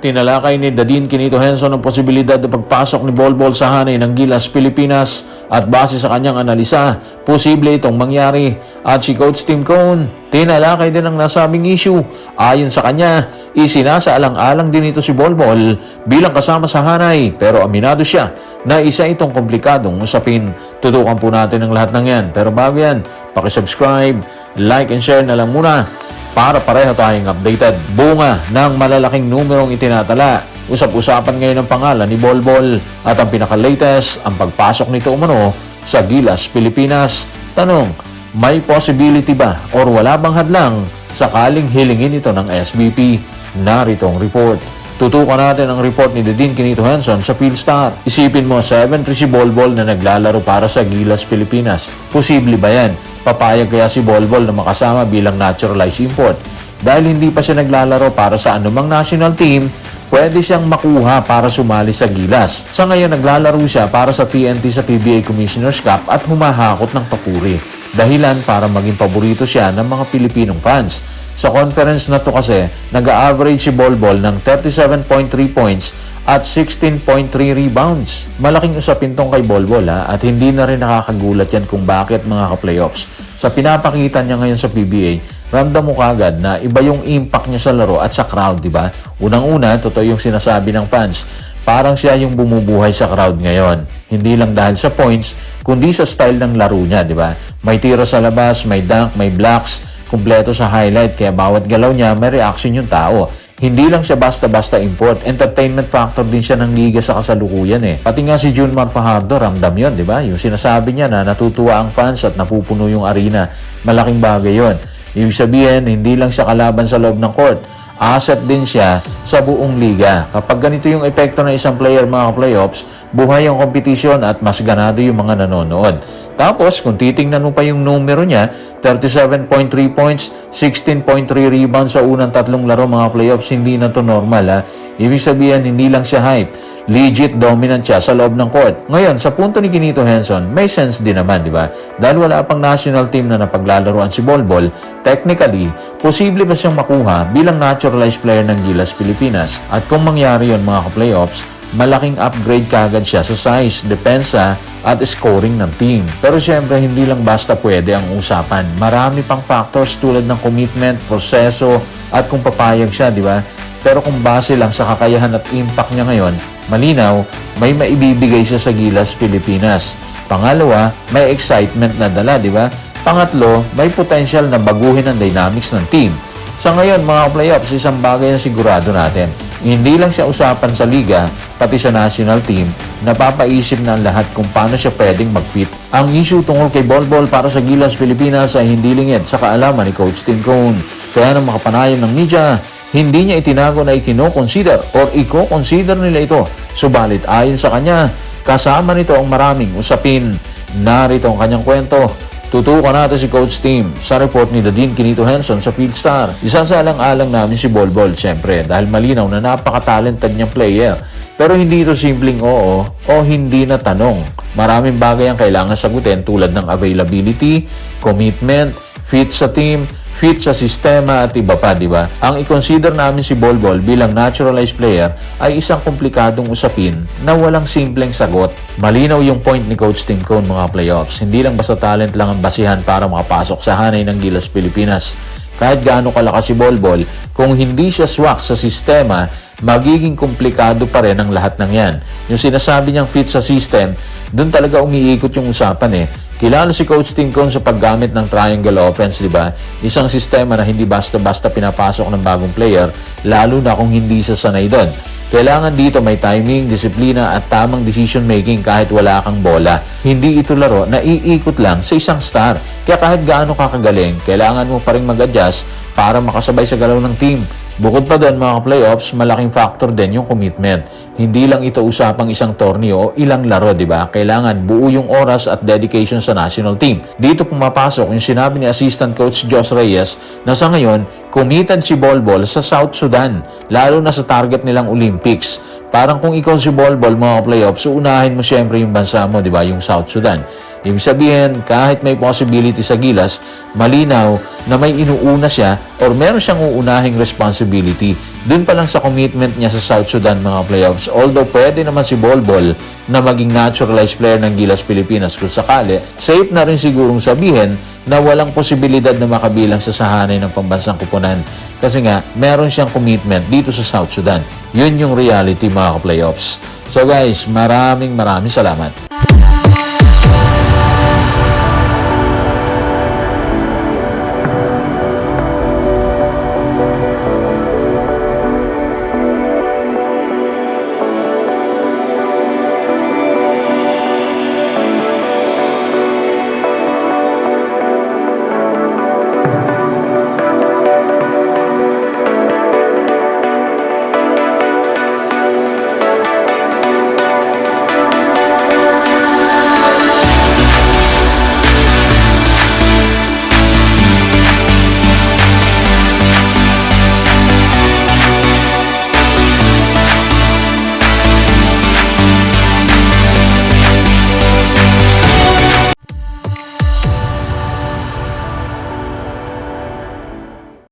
Tinalakay ni Dadin Quinito Henson ang posibilidad na pagpasok ni Bolbol sa hanay ng Gilas Pilipinas at base sa kanyang analisa, posible itong mangyari. At si Coach Tim Cone, tinalakay din ang nasabing issue. Ayon sa kanya, isinasaalang-alang din ito si Bolbol bilang kasama sa hanay pero aminado siya na isa itong komplikadong usapin. Tutukan po natin ang lahat ng yan. Pero bago yan, pakisubscribe, like and share na lang muna para pareho tayong updated. Bunga ng malalaking numerong itinatala. Usap-usapan ngayon ang pangalan ni Bolbol at ang pinaka-latest, ang pagpasok nito umano sa Gilas Pilipinas. Tanong, may possibility ba or wala bang hadlang sakaling hilingin ito ng SBP? Narito ang report. Tutukan natin ang report ni Dadin Quinito Henson sa Philstar. Isipin mo, 7-3 si Bolbol na naglalaro para sa Gilas Pilipinas. Posible ba yan? Papayag kaya si Bolbol na makasama bilang naturalized import? Dahil hindi pa siya naglalaro para sa anumang national team, pwede siyang makuha para sumali sa Gilas. Sa ngayon, naglalaro siya para sa TNT sa PBA Commissioner's Cup at humahakot ng papuri. Dahilan para maging paborito siya ng mga Pilipinong fans. Sa conference na to kasi, nag-a-average si Bolbol ng 37.3 points at 16.3 rebounds. Malaking usapin tong kay Bolbol at hindi na rin nakakagulat yan kung bakit mga ka-playoffs. Sa pinapakita niya ngayon sa PBA, ramdam mo kagad na iba yung impact niya sa laro at sa crowd, di ba? Unang-una, totoo yung sinasabi ng fans. Parang siya yung bumubuhay sa crowd ngayon. Hindi lang dahil sa points, kundi sa style ng laro niya, di ba? May tira sa labas, may dunk, may blocks, kumpleto sa highlight, kaya bawat galaw niya may reaction yung tao. Hindi lang siya basta-basta import, entertainment factor din siya ng liga sa kasalukuyan eh. Pati nga si Junmar Fajardo, ramdam yun, di ba? Yung sinasabi niya na natutuwa ang fans at napupuno yung arena. Malaking bagay yun. Ibig sabihin, hindi lang siya kalaban sa loob ng court. Asset din siya sa buong liga. Kapag ganito yung epekto ng isang player mga playoffs, buhay ang kompetisyon at mas ganado yung mga nanonood. Tapos, kung titingnan mo pa yung numero niya, 37.3 points, 16.3 rebounds sa unang tatlong laro mga playoffs, hindi na to normal ha. Ibig sabihin, hindi lang siya hype. Legit dominant siya sa loob ng court. Ngayon, sa punto ni Quinito Henson, may sense din naman, di ba? Dahil wala pang national team na napaglalaroan si Bolbol, technically, posible ba siyang makuha bilang naturalized player ng Gilas Pilipinas? At kung mangyari yun mga ka-playoffs, malaking upgrade kagad siya sa size, depensa, at scoring ng team. Pero syempre, hindi lang basta pwede ang usapan. Marami pang factors tulad ng commitment, proseso, at kung papayag siya, di ba? Pero kung base lang sa kakayahan at impact niya ngayon, malinaw, may maibibigay siya sa Gilas Pilipinas. Pangalawa, may excitement na dala, di ba? Pangatlo, may potential na baguhin ang dynamics ng team. Sa ngayon, mga playoffs, isang bagay na sigurado natin. Hindi lang siya usapan sa liga, pati sa national team, napapaisip na ang lahat kung paano siya pwedeng mag-fit. Ang issue tungkol kay Bolbol para sa Gilas Pilipinas ay hindi lingid sa kaalaman ni Coach Tim Cone. Kaya nang makapanayam ng media, hindi niya itinago na ikino-consider or i-consider nila ito. Subalit ayon sa kanya, kasama nito ang maraming usapin. Narito ang kanyang kwento. Tutukan natin si Coach Tim sa report ni Dadin Quinito Henson sa Philstar. Isasalang-alang namin si Bolbol, syempre, dahil malinaw na napaka-talented niyang player. Pero hindi ito simpleng oo o hindi na tanong. Maraming bagay ang kailangan sagutin tulad ng availability, commitment, fit sa team, fit sa sistema at iba pa, di ba? Ang i-consider namin si Bolbol bilang naturalized player ay isang komplikadong usapin na walang simpleng sagot. Malinaw yung point ni Coach Tim Cone mga playoffs. Hindi lang basta talent lang ang basihan para makapasok sa hanay ng Gilas Pilipinas. Kahit gaano kalakas si Bolbol, kung hindi siya swak sa sistema, magiging komplikado pa rin ang lahat ng yan. Yung sinasabi niyang fit sa system, doon talaga umiikot yung usapan eh. Kilala si Coach Tim Cone sa paggamit ng triangle offense, di ba? Isang sistema na hindi basta-basta pinapasok ng bagong player, lalo na kung hindi siya sanay doon. Kailangan dito may timing, disiplina at tamang decision making kahit wala kang bola. Hindi ito laro na iikot lang sa isang star. Kaya kahit gaano ka kagaling, kailangan mo pa rin mag-adjust para makasabay sa galaw ng team. Bukod pa doon mga playoffs, malaking factor din yung commitment. Hindi lang ito usapang isang torneo o ilang laro, di ba? Kailangan buo yung oras at dedication sa national team. Dito pumapasok yung sinabi ni Assistant Coach Jos Reyes na sa ngayon, committed si Bolbol sa South Sudan, lalo na sa target nilang Olympics. Parang kung ikaw si Bolbol mga playoffs, unahin mo syempre yung bansa mo, di ba? Yung South Sudan. Ibig sabihin, kahit may possibility sa Gilas, malinaw na may inuuna siya or meron siyang uunahing responsibility. Doon pa lang sa commitment niya sa South Sudan mga playoffs. Although pwede naman si Bolbol na maging naturalized player ng Gilas Pilipinas kung sakali, safe na rin sigurong sabihin na walang posibilidad na makabilang sa sahanay ng pambansang kupunan. Kasi nga, meron siyang commitment dito sa South Sudan. Yun yung reality mga playoffs. So guys, maraming salamat.